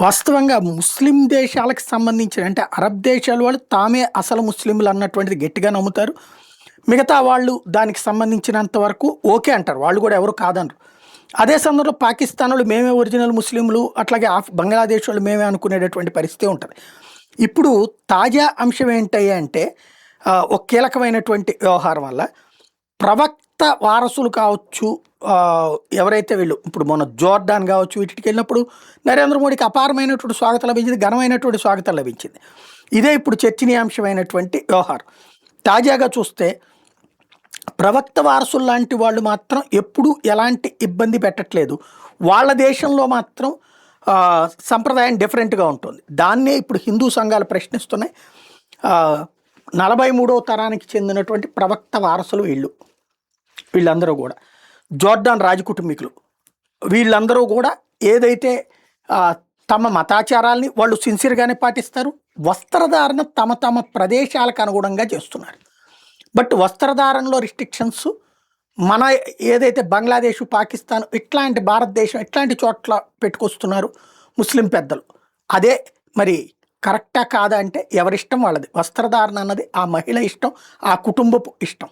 వాస్తవంగా ముస్లిం దేశాలకు సంబంధించిన అంటే అరబ్ దేశాల వాళ్ళు తామే అసలు ముస్లింలు అన్నటువంటిది గట్టిగా నమ్ముతారు. మిగతా వాళ్ళు దానికి సంబంధించినంత వరకు ఓకే అంటారు. వాళ్ళు కూడా ఎవరు కాదనరు. అదే సందర్భంలో పాకిస్తానోళ్ళు మేమే ఒరిజినల్ ముస్లింలు, అట్లాగే బంగ్లాదేశ్ వాళ్ళు మేమే అనుకునేటటువంటి పరిస్థితి ఉంటది. ఇప్పుడు తాజా అంశం ఏంటయ్యా అంటే ఒక కీలకమైనటువంటి వ్యవహారం వల్ల ప్రవక్త వారసులు కావచ్చు, ఎవరైతే వీళ్ళు ఇప్పుడు మొన్న జోర్డాన్ కావచ్చు వీటికి వెళ్ళినప్పుడు నరేంద్ర మోడీకి అపారమైనటువంటి స్వాగతం లభించింది, ఘనమైనటువంటి స్వాగతం లభించింది. ఇదే ఇప్పుడు చర్చనీయాంశమైనటువంటి వ్యవహారం. తాజాగా చూస్తే ప్రవక్త వారసులు లాంటి వాళ్ళు మాత్రం ఎప్పుడూ ఎలాంటి ఇబ్బంది పెట్టట్లేదు. వాళ్ళ దేశంలో మాత్రం సంప్రదాయం డిఫరెంట్గా ఉంటుంది. దాన్నే ఇప్పుడు హిందూ సంఘాలు ప్రశ్నిస్తున్నాయి. 43వ తరానికి చెందినటువంటి ప్రవక్త వారసులు వీళ్ళందరూ కూడా జోర్డాన్ రాజకుటుంబీకులు. వీళ్ళందరూ కూడా ఏదైతే తమ మతాచారాల్ని వాళ్ళు సిన్సియర్గానే పాటిస్తారు. వస్త్రధారణ తమ తమ ప్రదేశాలకు అనుగుణంగా చేస్తున్నారు. బట్ వస్త్రధారణలో రిస్ట్రిక్షన్స్ మన ఏదైతే బంగ్లాదేశ్, పాకిస్తాన్ ఇట్లాంటి భారతదేశం ఇట్లాంటి చోట్ల పెట్టుకొస్తున్నారు ముస్లిం పెద్దలు. అదే మరి కరెక్టా కాదా అంటే ఎవరిష్టం వాళ్ళది. వస్త్రధారణ అన్నది ఆ మహిళ ఇష్టం, ఆ కుటుంబపు ఇష్టం.